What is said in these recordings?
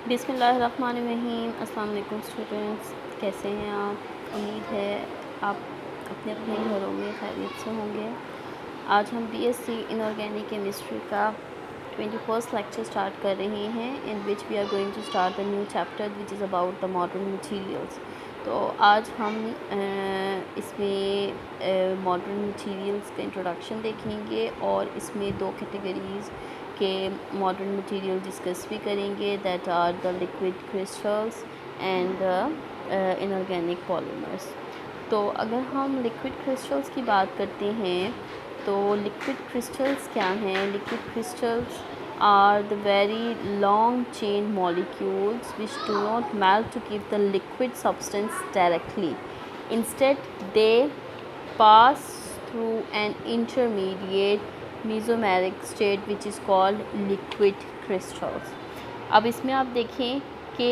बिस्मिल्लाहिर्रहमानिर्रहीम। अस्सलाम वालेकुम स्टूडेंट्स, कैसे हैं आप? उम्मीद है आप अपने अपने घरों में खैरियत से होंगे। आज हम बीएससी इनऑर्गेनिक केमिस्ट्री का 21st लेक्चर स्टार्ट कर रहे हैं, in which we are going to start the new chapter which is about the modern materials. तो आज हम इसमें मॉडर्न मटीरियल्स का इंट्रोडक्शन देखेंगे और इसमें दो कैटेगरीज़ के मॉडर्न मटेरियल डिस्कस भी करेंगे, that are the liquid crystals and the inorganic polymers. तो अगर हम लिक्विड क्रिस्टल्स की बात करते हैं तो लिक्विड क्रिस्टल्स क्या हैं? Liquid crystals are the very long chain molecules which do not melt to give the liquid substance directly. Instead, they pass through an intermediate mesomeric state which is called liquid crystals. अब इसमें आप देखें कि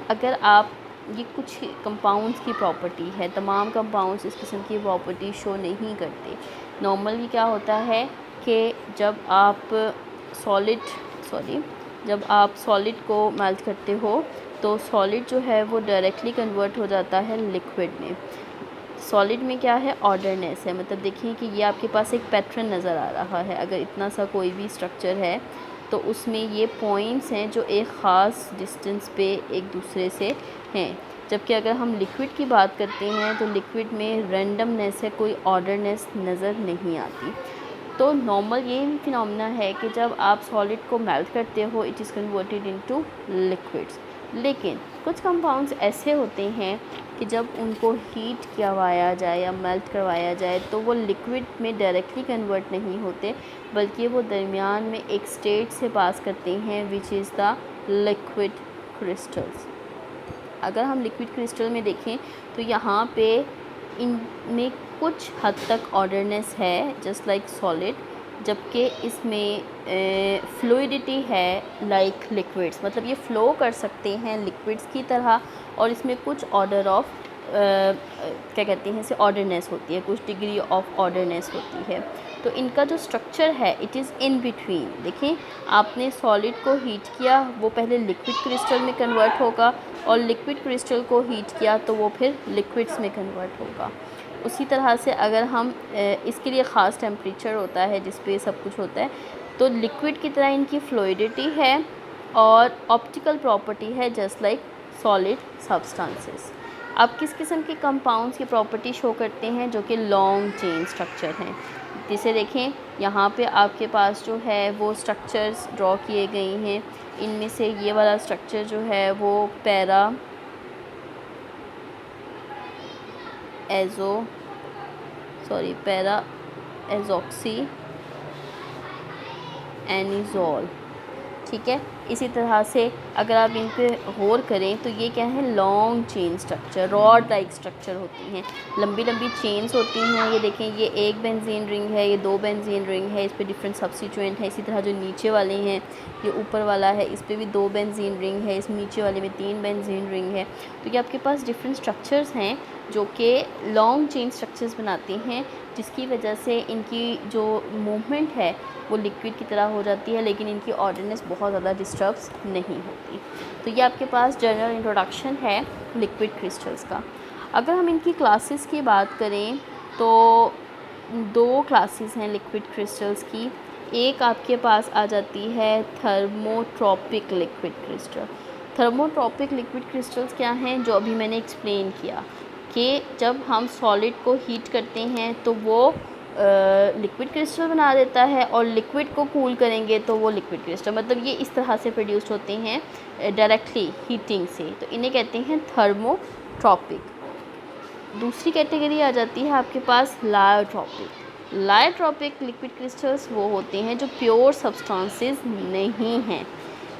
अगर आप ये कुछ compounds की प्रॉपर्टी है, तमाम कंपाउंड्स इस किस्म की प्रॉपर्टी शो नहीं करते। नॉर्मली क्या होता है कि जब आप सॉलिड को मेल्ट करते हो तो सॉलिड जो है वो डायरेक्टली कन्वर्ट हो जाता है लिक्विड में। सॉलिड में क्या है? ऑर्डरनेस है। मतलब देखिए कि ये आपके पास एक पैटर्न नज़र आ रहा है। अगर इतना सा कोई भी स्ट्रक्चर है तो उसमें ये पॉइंट्स हैं जो एक ख़ास डिस्टेंस पे एक दूसरे से हैं। जबकि अगर हम लिक्विड की बात करते हैं तो लिक्विड में रैंडमनेस है, कोई ऑर्डरनेस नज़र नहीं आती। तो नॉर्मल ये फिनोमेना है कि जब आप सॉलिड को मेल्ट करते हो it is converted into liquids. लेकिन कुछ कंपाउंड्स ऐसे होते हैं कि जब उनको हीट करवाया जाए या मेल्ट करवाया जाए तो वो लिक्विड में डायरेक्टली कन्वर्ट नहीं होते, बल्कि वो दरमियान में एक स्टेट से पास करते हैं which is the liquid crystals. अगर हम लिक्विड क्रिस्टल में देखें तो यहाँ पे इनमें कुछ हद तक ऑर्डरनेस है जस्ट लाइक सॉलिड, जबकि इसमें फ्लूइडिटी है लाइक लिक्विड्स। मतलब ये फ़्लो कर सकते हैं लिक्विड्स की तरह और इसमें कुछ ऑर्डर ऑफ क्या कहते हैं इसे, ऑर्डरनेस होती है, कुछ डिग्री ऑफ ऑर्डरनेस होती है। तो इनका जो स्ट्रक्चर है इट इज़ इन बिटवीन। देखें, आपने सॉलिड को हीट किया, वो पहले लिक्विड क्रिस्टल में कन्वर्ट होगा और लिक्विड क्रिस्टल को हीट किया तो वो फिर लिक्विड्स में कन्वर्ट होगा। उसी तरह से अगर हम इसके लिए ख़ास टेम्परेचर होता है जिस पे सब कुछ होता है, तो लिक्विड की तरह इनकी फ्लूइडिटी है और ऑप्टिकल प्रॉपर्टी है जस्ट लाइक सॉलिड सब्सटेंसेस। अब किस किस्म के कंपाउंड्स की प्रॉपर्टी शो करते हैं? जो कि लॉन्ग चेन स्ट्रक्चर हैं। जिसे देखें यहाँ पे आपके पास जो है वो स्ट्रक्चर्स ड्रॉ किए गए हैं। इनमें से ये वाला स्ट्रक्चर जो है वो पैरा एजॉक्सी एनिजोल, ठीक है। इसी तरह से अगर आप इन पे गौर करें तो ये क्या है? Long chain structure, rod like structure होती हैं, लंबी लंबी चेन्स होती हैं। ये देखें, ये एक बेंजीन रिंग है, ये दो बेंजीन रिंग है, इस पे डिफरेंट सब्स्टिट्यूएंट है। इसी तरह जो नीचे वाले हैं, ये ऊपर वाला है, इस पे भी दो बेंजीन रिंग है, इस नीचे वाले में तीन बेंजीन रिंग है। तो ये आपके पास डिफरेंट स्ट्रक्चर्स हैं जो कि लॉन्ग चेन स्ट्रक्चर्स बनाते हैं, जिसकी वजह से इनकी जो मूवमेंट है वो लिक्विड की तरह हो जाती है, लेकिन इनकी ऑर्डरनेस बहुत ज़्यादा डिस्टर्ब्स नहीं होती। तो ये आपके पास जनरल इंट्रोडक्शन है लिक्विड क्रिस्टल्स का। अगर हम इनकी क्लासेस की बात करें तो दो क्लासेस हैं लिक्विड क्रिस्टल्स की। एक आपके पास आ जाती है thermotropic liquid crystal. Thermotropic liquid crystals क्या हैं? जो अभी मैंने एक्सप्लेन किया कि जब हम सॉलिड को हीट करते हैं तो वो लिक्विड क्रिस्टल बना देता है और लिक्विड को कूल करेंगे तो वो लिक्विड क्रिस्टल, मतलब ये इस तरह से प्रोड्यूस होते हैं डायरेक्टली हीटिंग से, तो इन्हें कहते हैं थर्मोट्रॉपिक। दूसरी कैटेगरी आ जाती है आपके पास लायोट्रॉपिक। लायोट्रॉपिक लिक्विड क्रिस्टल्स वो होते हैं जो प्योर सब्सटेंसेस नहीं हैं।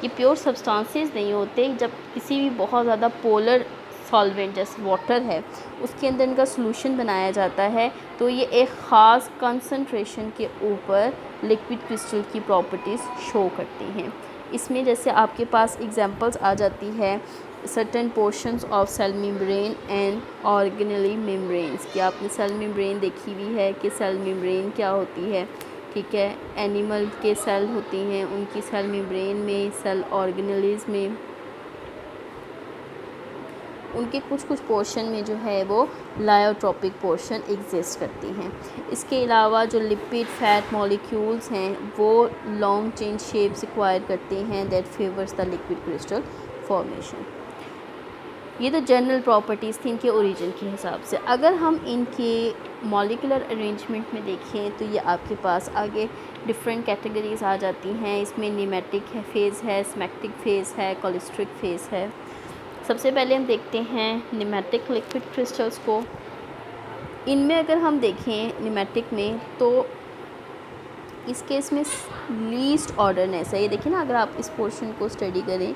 ये प्योर सब्सटेंसेस नहीं होते। जब किसी भी बहुत ज़्यादा पोलर सॉल्वेंट जैसे वाटर है उसके अंदर इनका सॉल्यूशन बनाया जाता है तो ये एक ख़ास कंसंट्रेशन के ऊपर लिक्विड क्रिस्टल की प्रॉपर्टीज़ शो करते हैं। इसमें जैसे आपके पास एग्जांपल्स आ जाती है certain portions of cell membrane and organelle membranes. कि आपने सेल मेम्ब्रेन देखी हुई है कि सेल मेम्ब्रेन क्या होती है, ठीक है। एनिमल के सेल होती हैं, उनकी सेल मेम्ब्रेन में, सेल ऑर्गेनेल्स में, उनके कुछ कुछ पोर्शन में जो है वो लायोट्रोपिक पोर्शन एग्जिस्ट करती हैं। इसके अलावा जो लिपिड फैट मॉलिक्यूल्स हैं वो लॉन्ग चेन शेप्स एक्वायर करते हैं that favours the liquid crystal formation. ये तो जनरल प्रॉपर्टीज़ थी इनके ओरिजिन के हिसाब से। अगर हम इनके मॉलिकुलर अरेंजमेंट में देखें तो ये आपके पास आगे डिफरेंट कैटेगरीज आ जाती हैं। इसमें नीमेटिक फेज़ है, स्मैक्टिक फेज़ है, कोलिस्ट्रिक फेज़ है। सबसे पहले हम देखते हैं नीमेटिक लिक्विड क्रिस्टल्स को। इनमें अगर हम देखें नीमेटिक में तो इस केस में लीस्ट ऑर्डरनेस है। ये देखिए ना, अगर आप इस पोर्शन को स्टडी करें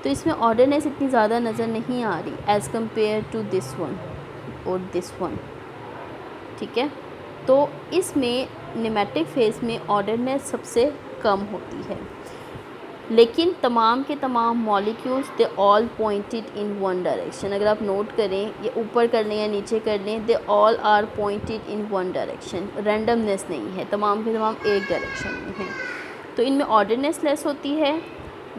तो इसमें ऑर्डरनेस इतनी ज़्यादा नज़र नहीं आ रही as compare to this one और दिस वन, ठीक है। तो इसमें नीमेटिक फेज़ में ऑर्डरनेस सबसे कम होती है, लेकिन तमाम के तमाम molecules they all pointed in one direction. अगर आप नोट करें, ये ऊपर कर लें या नीचे कर लें, they all are pointed in one direction. Randomness नहीं है, तमाम के तमाम एक डायरेक्शन में हैं। तो इनमें ऑर्डरनेस लेस होती है।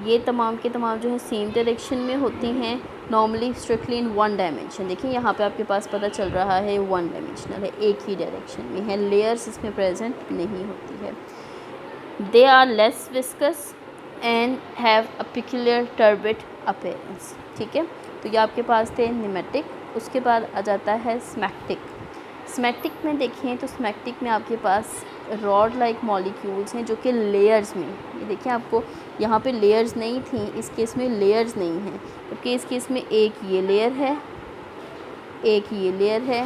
ये तमाम के तमाम जो है सेम डायरेक्शन में होती हैं, normally strictly in one dimension. देखिए यहाँ पे आपके पास पता चल रहा है वन डायमेंशनल है, एक ही डायरेक्शन में है, लेयर्स इसमें प्रेजेंट नहीं होती है। They are less viscous and have a peculiar turbid appearance, ठीक है। तो ये आपके पास थे नीमेटिक। उसके बाद आ जाता है स्मैक्टिक। स्मैक्टिक में देखें तो स्मैक्टिक में आपके पास रॉड लाइक मॉलिक्यूल्स हैं जो कि लेयर्स में, ये देखिए आपको यहाँ पे लेयर्स नहीं थी, इस केस में लेयर्स नहीं हैं, क्योंकि इस केस में एक ये लेयर है, एक ये लेयर है,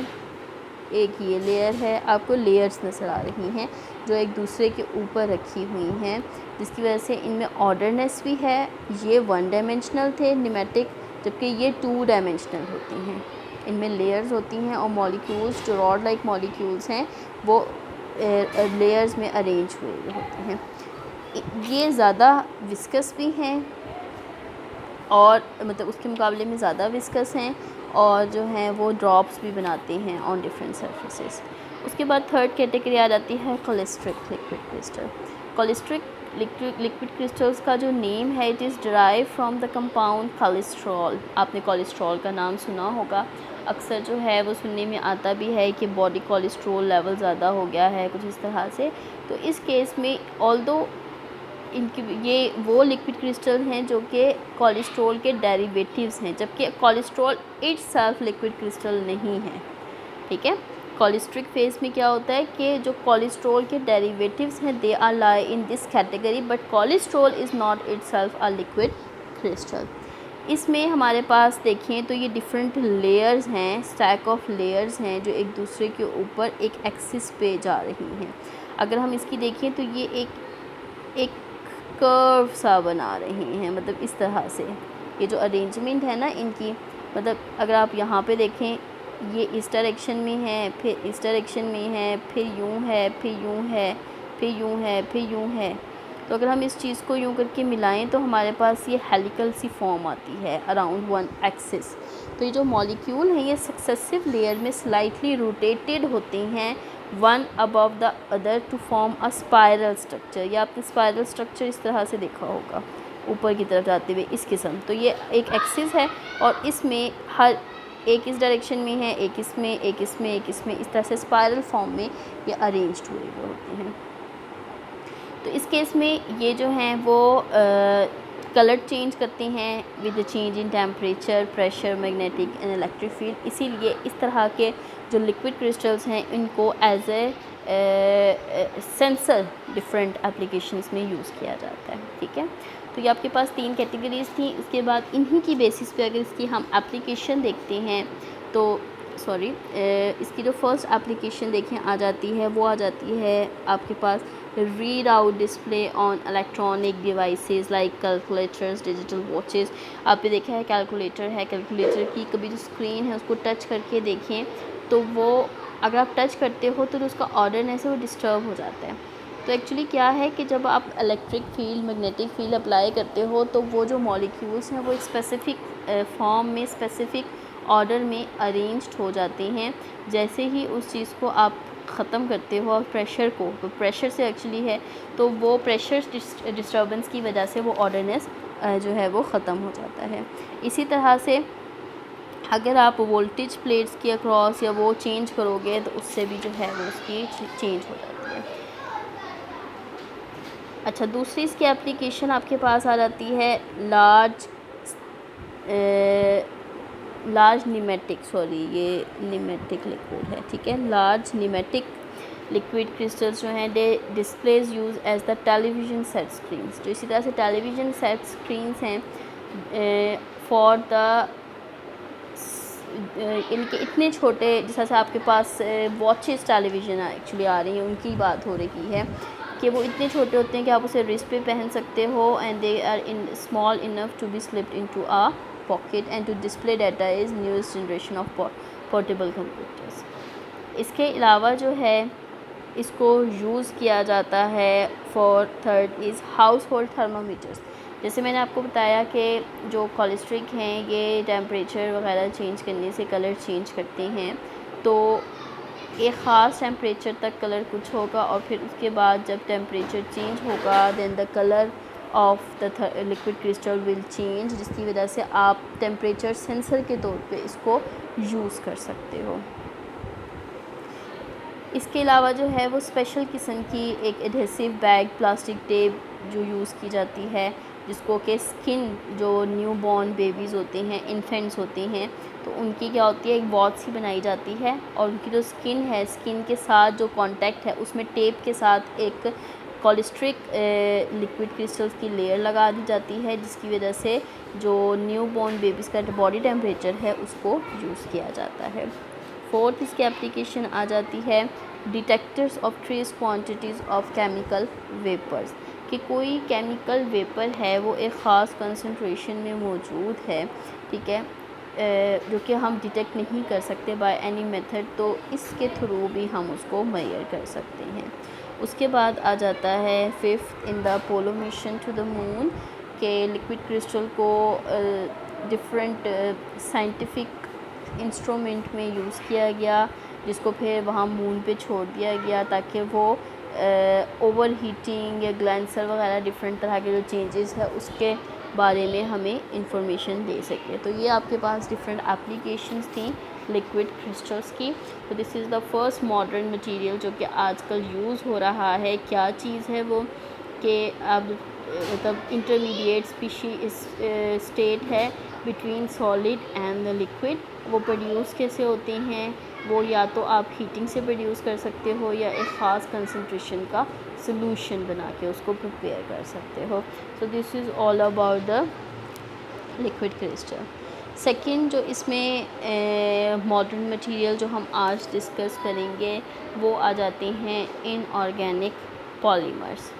एक ये लेयर है। आपको लेयर्स नज़र आ रही हैं जो एक दूसरे के ऊपर रखी हुई हैं, जिसकी वजह से इनमें ऑर्डरनेस भी है। ये वन डायमेंशनल थे नीमेटिक, जबकि ये टू डायमेंशनल होती हैं। इनमें लेयर्स होती हैं और मॉलिक्यूल्स जो रॉड लाइक मॉलिक्यूल्स हैं वो लेयर्स में अरेंज हुए होते हैं। ये ज़्यादा विस्कस भी हैं और मतलब उसके मुकाबले में ज़्यादा विस्कस हैं, और जो हैं वो ड्रॉप्स भी बनाते हैं ऑन डिफरेंट सरफेसेस। उसके बाद थर्ड कैटेगरी आ जाती है कोलिस्ट्रिक लिक्विड क्रिस्टल। कोलिस्ट्रिक लिक्विड क्रिस्टल्स का जो नेम है it is derive from the compound cholesterol. आपने कोलेस्ट्रॉल का नाम सुना होगा, अक्सर जो है वो सुनने में आता भी है कि बॉडी कोलेस्ट्रॉल लेवल ज़्यादा हो गया है, कुछ इस तरह से। तो इस केस में ऑल्दो इनकी ये वो लिक्विड क्रिस्टल हैं जो कि कोलेस्ट्रॉल के डेरिवेटिव्स हैं, जबकि कोलेस्ट्रॉल इटसेल्फ लिक्विड क्रिस्टल नहीं है, ठीक है। कोलिस्ट्रिक फेज़ में क्या होता है कि जो कोलेस्ट्रॉल के डेरिवेटिव्स हैं they are lie in this category, but cholesterol is not itself a liquid crystal. इसमें हमारे पास देखें तो ये डिफरेंट लेयर्स हैं, स्टैक ऑफ लेयर्स हैं जो एक दूसरे के ऊपर एक एक्सिस पे जा रही हैं। अगर हम इसकी देखें तो ये एक कर्व सा बना रहे हैं, मतलब इस तरह से। ये जो अरेंजमेंट है ना इनकी, मतलब अगर आप यहाँ पे देखें, ये इस डायरेक्शन में है, फिर इस डायरेक्शन में है, फिर यूँ है, फिर यूँ है, फिर यूँ है, फिर यूँ है। तो अगर हम इस चीज़ को यूँ करके मिलाएं तो हमारे पास ये हेलिकल सी फॉर्म आती है अराउंड वन एक्सिस। तो ये जो मॉलिक्यूल हैं ये सक्सेसिव लेयर में स्लाइटली रोटेटेड होते हैं one above the other to form a spiral structure. या आपने स्पायरल स्ट्रक्चर इस तरह से देखा होगा ऊपर की तरफ जाते हुए इस किस्म। तो ये एक एक्सिस है और इसमें हर एक इस डायरेक्शन में है, एक इसमें, एक इसमें, एक इसमें, इस तरह से स्पायरल फॉर्म में ये अरेंज्ड हुए होते हैं। तो इस केस में ये जो हैं वो कलर चेंज करते हैं with the change in temperature, pressure, magnetic and electric field. इसीलिए इस तरह के जो लिक्विड क्रिस्टल्स हैं इनको as a sensor different applications में यूज़ किया जाता है, ठीक है। तो ये आपके पास तीन कैटेगरीज थी। उसके बाद इन्हीं की बेसिस पे अगर इसकी हम एप्लीकेशन देखते हैं तो इसकी जो फर्स्ट एप्लीकेशन देखें आ जाती है वो आ जाती है आपके पास read out display on electronic devices like calculators, digital watches. आपने देखा है कैलकुलेटर है, कैलकुलेटर की कभी जो स्क्रीन है उसको टच करके देखें तो वो अगर आप टच करते हो तो उसका ऑर्डरनेस है वो डिस्टर्ब हो जाता है। तो एक्चुअली क्या है कि जब आप electric field, magnetic field apply करते हो तो वो जो मॉलिक्यूल्स हैं वो एक स्पेसिफ़िक फॉर्म में, स्पेसिफ़िक ऑर्डर में अरेंज्ड हो जाते हैं। जैसे ही उस चीज़ को आप ख़त्म करते हो और प्रेशर को, तो प्रेशर से एक्चुअली है, तो वो प्रेशर डिस्टर्बेंस की वजह से वो ऑर्डरनेस जो है वो ख़त्म हो जाता है। इसी तरह से अगर आप वोल्टेज प्लेट्स के अक्रॉस या वो चेंज करोगे तो उससे भी जो है वो उसकी चेंज हो जाती है। अच्छा, दूसरी इसकी एप्लीकेशन आपके पास आ जाती है लार्ज न्यूमेटिक, सॉरी ये न्यूमेटिक लिक्विड है, ठीक है। लार्ज न्यूमेटिक लिक्विड क्रिस्टल्स जो हैं they displays use as the television set screens. तो इसी तरह से टेलीविज़न सेट स्क्रीन्स हैं फॉर द इनके इतने छोटे, जैसा आपके पास वॉचेस टेलीविज़न एक्चुअली आ रही हैं, उनकी बात हो रही है कि वो इतने छोटे होते हैं कि आप उसे रिस्ट पे पहन सकते हो and they are in small enough to be slipped into a pocket and to display data is newest generation of portable computers. इसके अलावा जो है इसको यूज़ किया जाता है for third is household thermometers. जैसे मैंने आपको बताया कि जो कॉलेस्ट्रिक हैं ये टेम्परेचर वगैरह चेंज करने से कलर चेंज करते हैं, तो एक ख़ास टेम्परेचर तक कलर कुछ होगा और फिर उसके बाद जब टेम्परेचर चेंज होगा then the colour of the liquid crystal will change, जिसकी वजह से आप टेम्परेचर सेंसर के तौर पे इसको यूज़ कर सकते हो। इसके अलावा जो है वो स्पेशल किस्म की एक एडहेसिव बैग प्लास्टिक टेप जो यूज़ की जाती है, जिसको कि स्किन जो न्यू बॉर्न बेबीज़ होते हैं, इन्फेंट्स होते हैं, तो उनकी क्या होती है एक वॉच सी बनाई जाती है और उनकी जो स्किन है, स्किन के साथ जो कांटेक्ट है उसमें टेप के साथ एक कॉलेस्ट्रिक लिक्विड क्रिस्टल्स की लेयर लगा दी जाती है, जिसकी वजह से जो न्यू बॉर्न बेबीज़ का बॉडी टेम्परेचर है उसको यूज़ किया जाता है। फोर्थ इसकी एप्लीकेशन आ जाती है detectors of trace quantities of chemical vapours, कि कोई केमिकल वेपर है वो एक ख़ास कंसंट्रेशन में मौजूद है, ठीक है, जो कि हम डिटेक्ट नहीं कर सकते बाय एनी मेथड, तो इसके थ्रू भी हम उसको मेजर कर सकते हैं। उसके बाद आ जाता है fifth in the Apollo mission to the moon, के लिक्विड क्रिस्टल को डिफरेंट साइंटिफिक इंस्ट्रूमेंट में यूज़ किया गया, जिसको फिर वहाँ मून पे छोड़ दिया गया ताकि वो ओवर हीटिंग या ग्लैंसर वगैरह डिफरेंट तरह के जो चेंजेस है उसके बारे में हमें इंफॉर्मेशन दे सके। तो ये आपके पास डिफरेंट एप्लीकेशंस थी लिक्विड क्रिस्टल्स की। तो this is the first modern material जो कि आजकल यूज़ हो रहा है। क्या चीज़ है वो कि अब मतलब इंटरमीडिएट स्टेट है between solid and the liquid. वो प्रोड्यूस कैसे होते हैं, वो या तो आप हीटिंग से प्रोड्यूस कर सकते हो या एक ख़ास कंसंट्रेशन का सॉल्यूशन बना के उसको प्रिपेयर कर सकते हो। सो this is all about the liquid crystal. Second जो इसमें मॉडर्न मटेरियल जो हम आज डिस्कस करेंगे वो आ जाते हैं इनऑर्गेनिक पॉलीमर्स।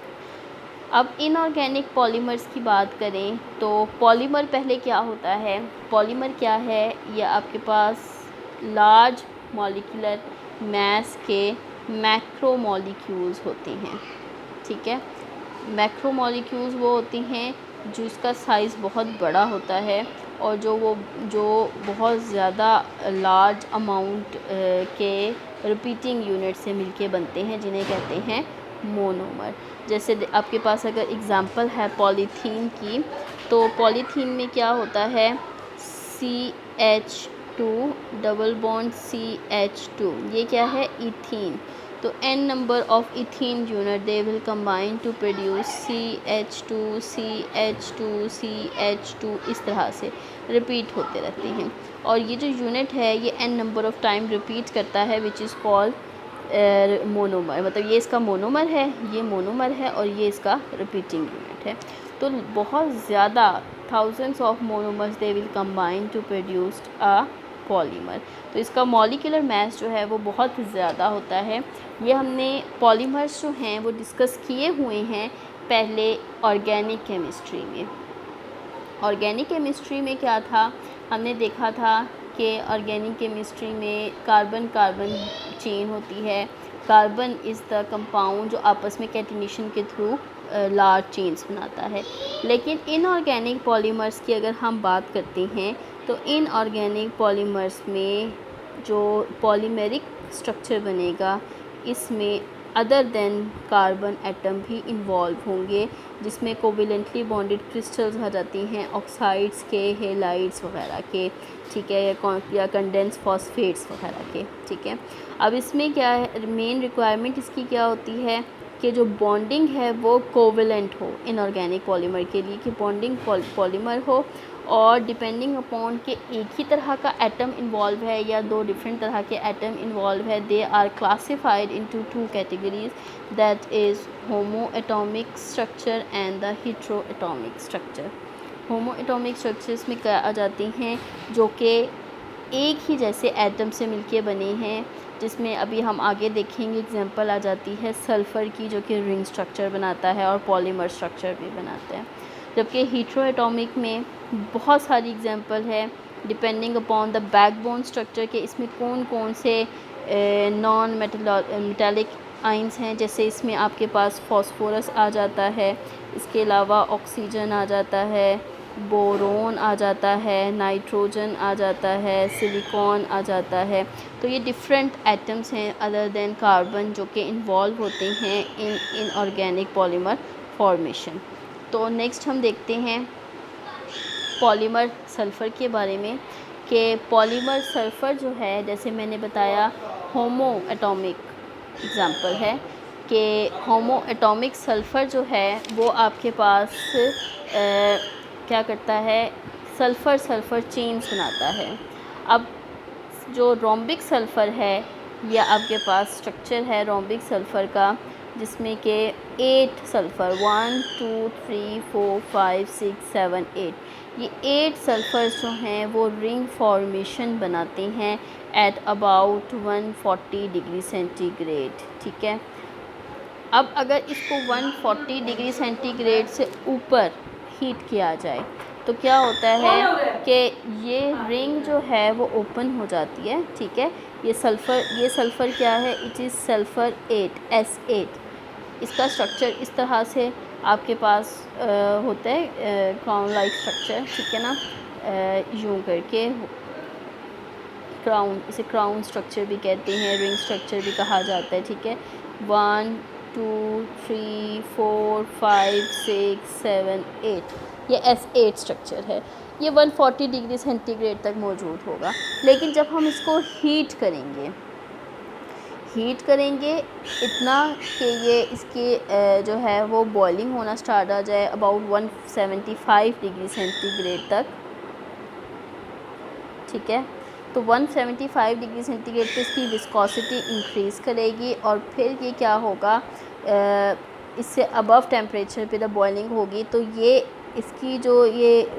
अब इनऑर्गेनिक पॉलीमर्स की बात करें तो पॉलीमर पहले क्या होता है, पॉलीमर क्या है, यह आपके पास लार्ज मॉलिक्यूलर मास के मैक्रो मॉलिक्यूल्स होते हैं, ठीक है। मैक्रो मॉलिक्यूल्स वो होते हैं जो इसका साइज़ बहुत बड़ा होता है और जो बहुत ज़्यादा लार्ज अमाउंट के रिपीटिंग यूनिट से मिलके बनते हैं, जिन्हें कहते हैं मोनोमर। जैसे आपके पास अगर एग्ज़ाम्पल है पॉलीथीन की, तो पॉलीथीन में क्या होता है CH2 डबल बॉन्ड CH2, ये क्या है इथीन। तो n number of ethene unit they will combine to produce CH2 CH2 CH2, इस तरह से रिपीट होते रहते हैं। और ये जो यूनिट है ये n number of time repeat करता है विच इज़ कॉल्ड मोनोमर। मतलब ये इसका मोनोमर है, ये मोनोमर है और ये इसका रिपीटिंग यूनिट है। तो बहुत ज़्यादा thousands of monomers they will combine to produce a polymer. तो इसका मॉलिक्यूलर मास जो है वो बहुत ज़्यादा होता है। ये हमने पॉलीमर्स जो हैं वो डिस्कस किए हुए हैं पहले ऑर्गेनिक केमिस्ट्री में। ऑर्गेनिक केमिस्ट्री में क्या था, हमने देखा था कि ऑर्गेनिक केमिस्ट्री में कार्बन कार्बन चेन होती है। कार्बन इज़ द कंपाउंड जो आपस में कैटिनेशन के थ्रू लार्ज चेन्स बनाता है। लेकिन इनऑर्गेनिक पॉलीमर्स की अगर हम बात करते हैं तो इनऑर्गेनिक पॉलीमर्स में जो पॉलीमेरिक स्ट्रक्चर बनेगा इसमें अदर देन कार्बन एटम भी इन्वॉल्व होंगे, जिसमें कोवेलेंटली बॉन्डेड क्रिस्टल्स आ जाती हैं ऑक्साइड्स के, हेलाइड्स वगैरह के, ठीक है, या कंडेंस फॉस्फेट्स वगैरह के, ठीक है। अब इसमें क्या है, मेन रिक्वायरमेंट इसकी क्या होती है कि जो बॉन्डिंग है वो कोवेलेंट हो इनऑर्गेनिक पॉलीमर के लिए, कि बॉन्डिंग पॉलीमर हो, और डिपेंडिंग अपॉन के एक ही तरह का एटम इन्वॉल्व है या दो डिफरेंट तरह के एटम इन्वॉल्व है, they are classified into two categories, that is homo atomic structure and the hetero atomic structure. Homo atomic structures में क्या आ जाती हैं, जो कि एक ही जैसे एटम से मिलके बने हैं, जिसमें अभी हम आगे देखेंगे एग्जांपल आ जाती है सल्फ़र की, जो कि रिंग स्ट्रक्चर बनाता है और पॉलीमर स्ट्रक्चर भी बनाता है। जबकि हेटेरो एटॉमिक में बहुत सारी एग्जांपल है depending upon the backbone structure के इसमें कौन कौन से नॉन मेटालिक आइंस हैं। जैसे इसमें आपके पास फॉस्फोरस आ जाता है, इसके अलावा ऑक्सीजन आ जाता है, बोरोन आ जाता है, नाइट्रोजन आ जाता है, सिलिकॉन आ जाता है। तो ये डिफरेंट एटम्स हैं अदर देन कार्बन जो कि इन्वॉल्व होते हैं इन ऑर्गेनिक पॉलीमर फॉर्मेशन। तो नेक्स्ट हम देखते हैं पॉलीमर सल्फ़र के बारे में, कि पॉलीमर सल्फ़र जो है, जैसे मैंने बताया होमो एटॉमिक एग्ज़ाम्पल है, कि होमो एटॉमिक सल्फ़र जो है वो आपके पास क्या करता है, सल्फ़र चेन्स बनाता है। अब जो रोम्बिक सल्फ़र है, यह आपके पास स्ट्रक्चर है रोम्बिक सल्फ़र का, जिसमें कि 8 सल्फ़र 1 2 3 4 5 6 7 8, ये 8 सल्फ़र्स जो हैं वो रिंग फॉर्मेशन बनाते हैं एट अबाउट 140 डिग्री सेंटीग्रेड, ठीक है। अब अगर इसको 140 डिग्री सेंटीग्रेड से ऊपर हीट किया जाए तो क्या होता है कि ये रिंग जो है वो ओपन हो जाती है, ठीक है। ये सल्फ़र क्या है, इट इज़ सल्फ़र 8 S8। इसका स्ट्रक्चर इस तरह से आपके पास होता है, क्राउन लाइक स्ट्रक्चर, ठीक है ना, यूँ करके क्राउन, इसे क्राउन स्ट्रक्चर भी कहते हैं, रिंग स्ट्रक्चर भी कहा जाता है, ठीक है। 1 2 3 4 5 6 7 8, ये S8 स्ट्रक्चर है। ये 140 डिग्री सेंटीग्रेड तक मौजूद होगा, लेकिन जब हम इसको हीट करेंगे इतना कि ये इसकी जो है वो बॉइलिंग होना स्टार्ट आ जाए अबाउट 175 डिग्री सेंटीग्रेड तक, ठीक है। तो 175 डिग्री सेंटीग्रेड पे इसकी विस्कोसिटी इंक्रीज़ करेगी, और फिर ये क्या होगा, इससे अबव टेम्परेचर पे जब बॉइलिंग होगी तो ये इसकी जो ये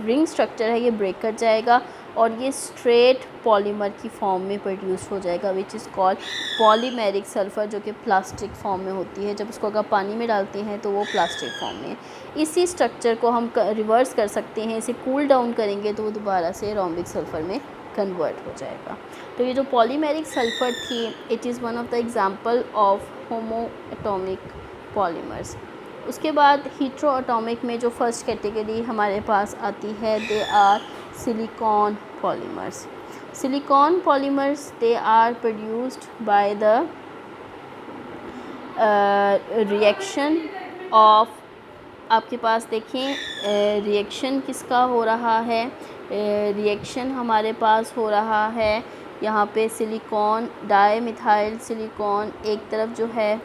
रिंग स्ट्रक्चर है ये ब्रेक कर जाएगा और ये स्ट्रेट पॉलीमर की फॉर्म में प्रोड्यूस हो जाएगा, which is called polymeric sulphur, जो कि प्लास्टिक फॉर्म में होती है। जब इसको अगर पानी में डालते हैं तो वो प्लास्टिक फॉर्म में। इसी स्ट्रक्चर को हम रिवर्स कर सकते हैं, इसे कूल डाउन करेंगे तो वो दोबारा से रोम्बिक सल्फ़र में कन्वर्ट हो जाएगा। तो ये जो पॉलीमेरिक सल्फ़र थी, it is one of the example of homo atomic polymers. उसके बाद हेटेरो एटॉमिक में जो फर्स्ट कैटेगरी हमारे पास आती है, they are silicon polymers. Silicon polymers, they are produced by the reaction of, आपके पास देखें रिएक्शन किसका हो रहा है, रिएक्शन हमारे पास हो रहा है यहाँ पे सिलिकॉन डाईमिथाइल सिलिकॉन, एक तरफ जो है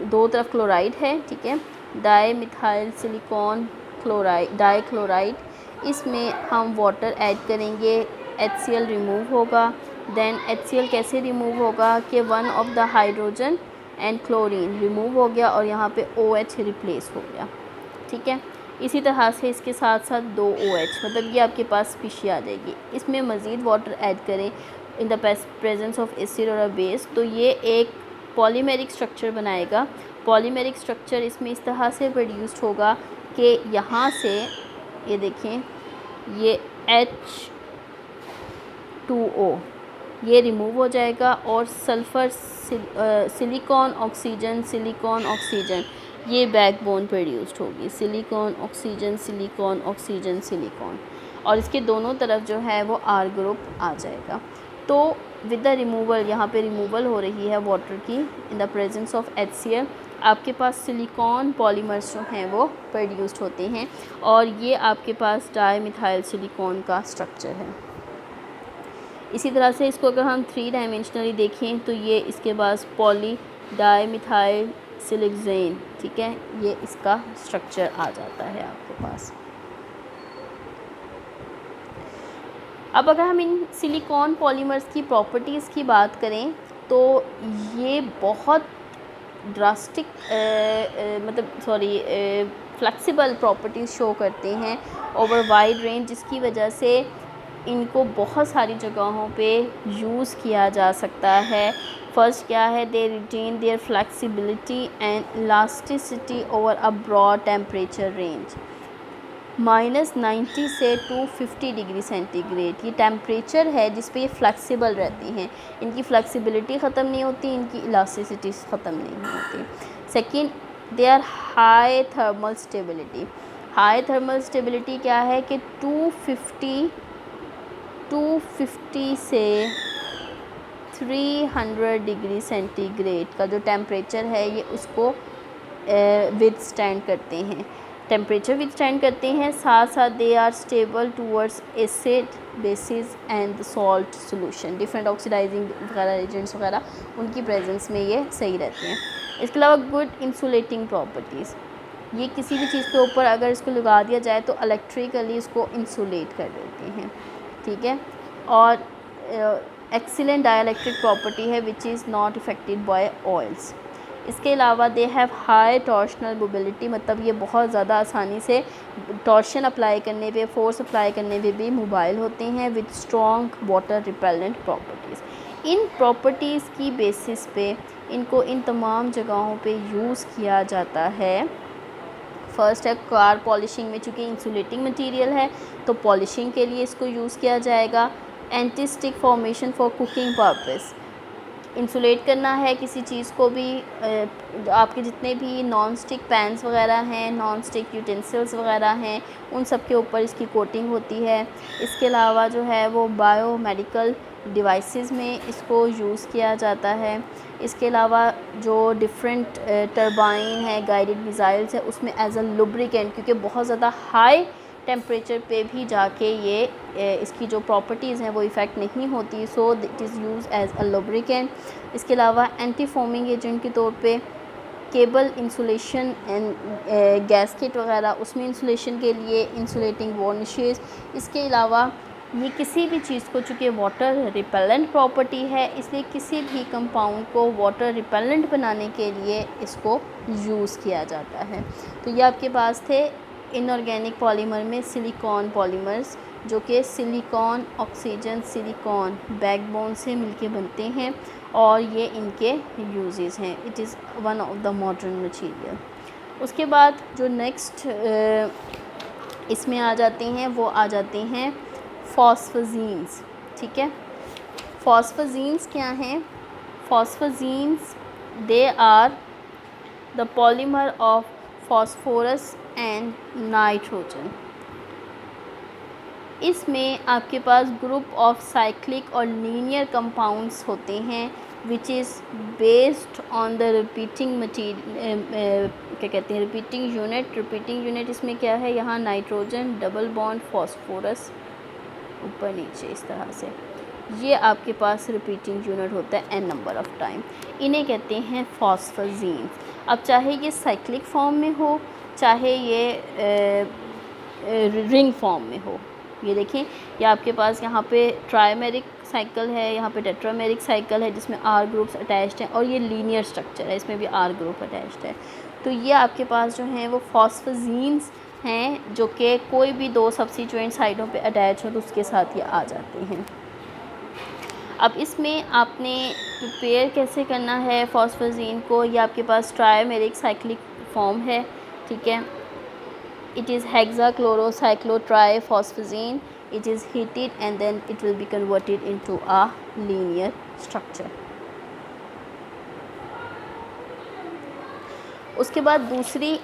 दो तरफ क्लोराइड है, ठीक है, डाईमिथाइल सिलिकॉन क्लोराइड डाईक्लोराइड, इसमें हम वाटर ऐड करेंगे, HCl रिमूव होगा। देन HCl कैसे रिमूव होगा कि one of the hydrogen and chlorine remove हो गया और यहाँ पे OH रिप्लेस हो गया, ठीक है। इसी तरह से इसके साथ साथ दो OH, मतलब ये आपके पास स्पीशी आ जाएगी। इसमें मज़ीद वाटर ऐड करें in the presence of acid और अ बेस, तो ये एक पॉलीमेरिक स्ट्रक्चर बनाएगा। पॉलीमेरिक स्ट्रक्चर इसमें इस तरह से प्रोड्यूस्ड होगा कि यहाँ से ये देखें, ये H2O ये रिमूव हो जाएगा और सल्फ़र सिलिकॉन ऑक्सीजन ये बैकबोन प्रोड्यूस्ड होगी, सिलिकॉन ऑक्सीजन सिलिकॉन, और इसके दोनों तरफ जो है वो R ग्रुप आ जाएगा। तो विद द रिमूवल, यहाँ पे रिमूवल हो रही है वाटर की, in the presence of HCl, आपके पास सिलिकॉन पॉलीमर्स जो हैं वो प्रोड्यूस्ड होते हैं, और ये आपके पास डाईमिथाइल सिलिकॉन का स्ट्रक्चर है। इसी तरह से इसको अगर हम 3 डायमेंशनली देखें तो ये इसके पास पॉली डाईमिथाइल सिलिक्सेन, ठीक है, ये इसका स्ट्रक्चर आ जाता है आपके पास। अब अगर हम इन सिलिकॉन पॉलीमर्स की प्रॉपर्टीज़ की बात करें तो ये बहुत ड्रास्टिक फ्लेक्सिबल प्रॉपर्टीज़ शो करते हैं ओवर वाइड रेंज, जिसकी वजह से इनको बहुत सारी जगहों पे यूज़ किया जा सकता है। फर्स्ट क्या है, they retain their flexibility and elasticity over a broad temperature range. -90 से 250 डिग्री सेंटीग्रेड ये टेम्परेचर है जिस पे ये फ्लेक्सिबल रहती हैं। इनकी फ्लेक्सिबिलिटी ख़त्म नहीं होती, इनकी इलास्टिसिटी ख़त्म नहीं होती। Second, they are high thermal stability. High thermal stability क्या है कि 250 से 300 डिग्री सेंटीग्रेड का जो टेम्परेचर है ये उसको विदस्टैंड करते हैं, टेम्परेचर विदस्टैंड करते हैं। साथ साथ they are stable towards acid bases and salt solution, different oxidising वगैरह एजेंट्स वगैरह उनकी प्रेजेंस में ये सही रहते हैं। इसके अलावा गुड इंसुलेटिंग प्रॉपर्टीज़, ये किसी भी चीज़ के ऊपर अगर इसको लगा दिया जाए तो इलेक्ट्रिकली इसको इंसुलेट कर देते हैं, ठीक है। और एक्सीलेंट डाइलेक्ट्रिक प्रॉपर्टी है which is not affected by oils. इसके अलावा they have high torsional mobility, मतलब ये बहुत ज़्यादा आसानी से टॉर्शन अप्लाई करने पे, फोर्स अप्लाई करने पे भी मोबाइल होते हैं, with strong water repellent properties. In properties की बेसिस पे इनको इन तमाम जगहों पे यूज़ किया जाता है। फर्स्ट है कार पॉलिशिंग में, चूँकि इंसुलेटिंग मटेरियल है तो पॉलिशिंग के लिए इसको यूज़ किया जाएगा। Anti stick formation for cooking purpose, insulate करना है किसी चीज़ को भी, आपके जितने भी नॉन स्टिक पैन्स वगैरह हैं, नॉन स्टिक यूटेंसिल्स वगैरह हैं, उन सब के ऊपर इसकी कोटिंग होती है। इसके अलावा जो है वो बायोमेडिकल डिवाइसेस में इसको यूज़ किया जाता है। इसके अलावा जो डिफरेंट टरबाइन है, गाइडेड मिसाइल्स है, उसमें एज अ लुब्रिकेंट, क्योंकि बहुत ज़्यादा हाई टेम्परेचर पे भी जाके ये इसकी जो प्रॉपर्टीज़ हैं वो इफ़ेक्ट नहीं होती, so it is use as a lubricant. इसके अलावा एंटी फोमिंग एजेंट के तौर पे केबल इंसुलेशन एंड गैस्केट वगैरह, उसमें इंसुलेशन के लिए इंसुलेटिंग वार्निशेस। इसके अलावा ये किसी भी चीज़ को, चूँकि वाटर रिपेलेंट प्रॉपर्टी है, इसलिए किसी भी कंपाउंड को वाटर रिपेलेंट बनाने के लिए इसको यूज़ किया जाता है। तो ये आपके पास थे इनऑर्गेनिक पॉलीमर में सिलिकॉन पॉलीमर्स, जो कि सिलिकॉन ऑक्सीजन सिलिकॉन बैकबोन से मिलके बनते हैं और ये इनके यूजेस हैं। It is one of the modern material. उसके बाद जो नेक्स्ट इसमें आ जाते हैं वो आ जाते हैं फॉस्फोजीन्स, ठीक है। फॉस्फोजीन्स क्या हैं? Phosphazenes they are the polymer of phosphorus and nitrogen. इसमें आपके पास ग्रुप ऑफ साइक्लिक और लीनियर कंपाउंड्स होते हैं which is based on the repeating material, क्या कहते हैं, रिपीटिंग यूनिट। रिपीटिंग यूनिट इसमें क्या है, यहाँ नाइट्रोजन डबल बॉन्ड फॉस्फोरस ऊपर नीचे इस तरह से, ये आपके पास रिपीटिंग यूनिट होता है n नंबर ऑफ़ टाइम। इन्हें कहते हैं फॉस्फोजीन्स। अब चाहे ये साइक्लिक फॉर्म में हो, चाहे ये रिंग फॉर्म में हो। ये देखें, ये आपके पास यहाँ पे ट्राइमेरिक साइकिल है, यहाँ पे टेट्रामेरिक साइकिल है जिसमें R ग्रुप्स अटैच्ड हैं, और ये लीनियर स्ट्रक्चर है, इसमें भी R ग्रुप अटैच्ड है। तो ये आपके पास जो हैं वो फॉस्फोजीन्स हैं, जो कि कोई भी दो सब्स्टिट्यूएंट साइडों पे अटैच हो तो उसके साथ ये आ जाते हैं। अब इसमें आपने प्रिपेयर कैसे करना है फॉस्फोजीन को, ये आपके पास ट्राइमेरिक साइक्लिक फॉर्म है, ठीक है। It is hexachlorocyclotriphosphazine. It is heated and then it will be converted into a linear structure. उसके बाद दूसरी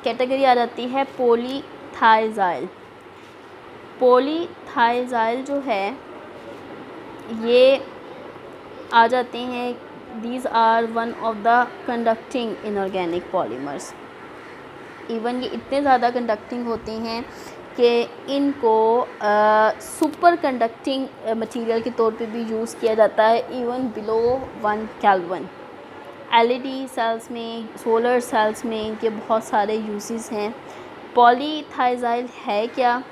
कैटेगरी आ जाती है पॉलीथाइजाइल। पॉलीथाइजाइल जो है ये आ जाते हैं। These are one of the conducting inorganic polymers. Even ये इतने ज़्यादा कंडक्टिंग होते हैं कि इनको सुपर कंडक्टिंग मटेरियल के तौर पे भी यूज़ किया जाता है, even below 1 kelvin. LED cells में, सोलर सेल्स में इनके बहुत सारे यूजेस हैं। पॉलीथाइजाइल है क्या?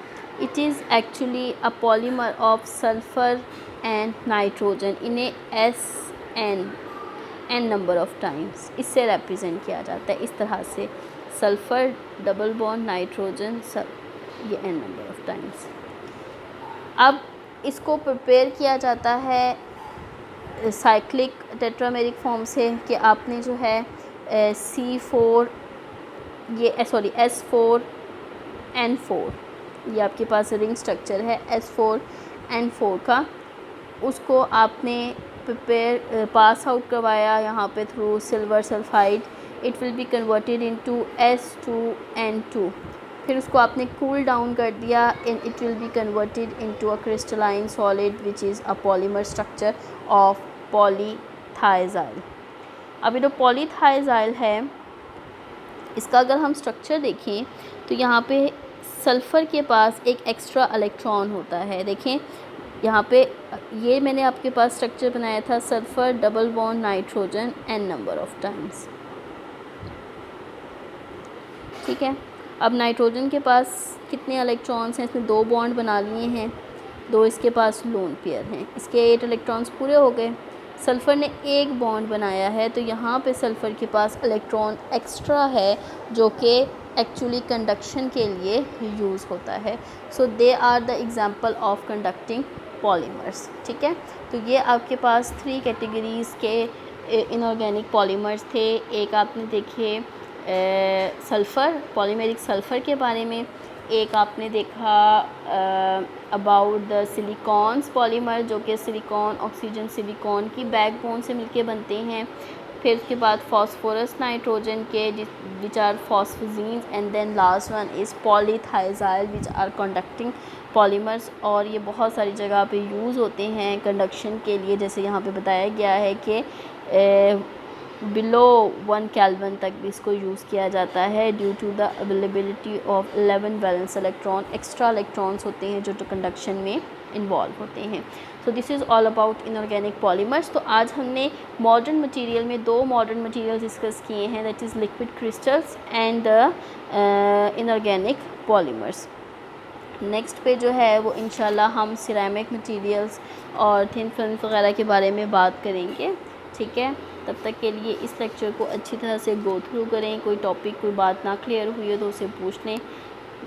It is actually a polymer of sulphur and nitrogen. इन्हें एन नंबर ऑफ टाइम्स इससे रिप्रेजेंट किया जाता है, इस तरह से सल्फ़र डबल बॉन्ड नाइट्रोजन ये एन नंबर ऑफ टाइम्स। अब इसको प्रिपेयर किया जाता है साइक्लिक टेट्रामेरिक फॉर्म से, कि आपने जो है C4 S4N4 ये आपके पास रिंग स्ट्रक्चर है S4N4 का, उसको आपने प्रिपेयर पास आउट करवाया यहाँ पे through silver sulphide. It will be converted into S2N2। फिर उसको आपने कूल डाउन कर दिया and it will be converted into a crystalline solid which is a polymer structure of polythiazyl. अब ये जो पॉलीथाइजाइल है, इसका अगर हम स्ट्रक्चर देखें तो यहाँ पे सल्फ़र के पास एक एक्स्ट्रा इलेक्ट्रॉन होता है। देखें यहाँ पे ये मैंने आपके पास स्ट्रक्चर बनाया था sulphur double bond nitrogen n number of times, ठीक है। अब नाइट्रोजन के पास कितने इलेक्ट्रॉन्स हैं? इसने 2 बॉन्ड बना लिए हैं, 2 इसके पास लोन पेयर हैं, इसके 8 इलेक्ट्रॉन्स पूरे हो गए। सल्फ़र ने 1 बॉन्ड बनाया है, तो यहाँ पे सल्फ़र के पास इलेक्ट्रॉन एक्स्ट्रा है जो कि एक्चुअली कंडक्शन के लिए यूज़ होता है। So they are the example of conducting polymers, ठीक है। तो ये आपके पास 3 कैटेगरीज़ के इनऑर्गेनिक पॉलीमर्स थे। एक आपने देखे सल्फ़र, पॉलीमेरिक सल्फ़र के बारे में। एक आपने देखा अबाउट द सिलिकॉन्स पॉलीमर, जो कि सिलिकॉन ऑक्सीजन सिलिकॉन की बैकबोन से मिलके बनते हैं। फिर उसके बाद फॉस्फोरस नाइट्रोजन के which are phosphazenes, and then last one is polythiazyl which are conducting polymers. और ये बहुत सारी जगह पे यूज़ होते हैं कंडक्शन के लिए, जैसे यहाँ पे बताया गया है कि बिलो 1 केल्विन तक भी इसको यूज़ किया जाता है due to the availability of 11 valence electron. Extra electrons होते हैं जो कंडक्शन में इन्वॉल्व होते हैं। So this is all about inorganic polymers. तो आज हमने मॉडर्न मटेरियल में 2 मॉडर्न मटेरियल डिस्कस किए हैं, that is liquid crystals and the inorganic polymers. Next पे जो है वो इंशाल्लाह हम सिरेमिक मटेरियल्स और थिन फिल्म वगैरह के बारे में बात करेंगे, ठीक है। तब तक के लिए इस लेक्चर को अच्छी तरह से गो थ्रू करें। कोई टॉपिक, कोई बात ना क्लियर हुई हो तो उसे पूछ लें।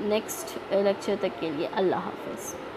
नेक्स्ट लेक्चर तक के लिए अल्लाह हाफ़िज़।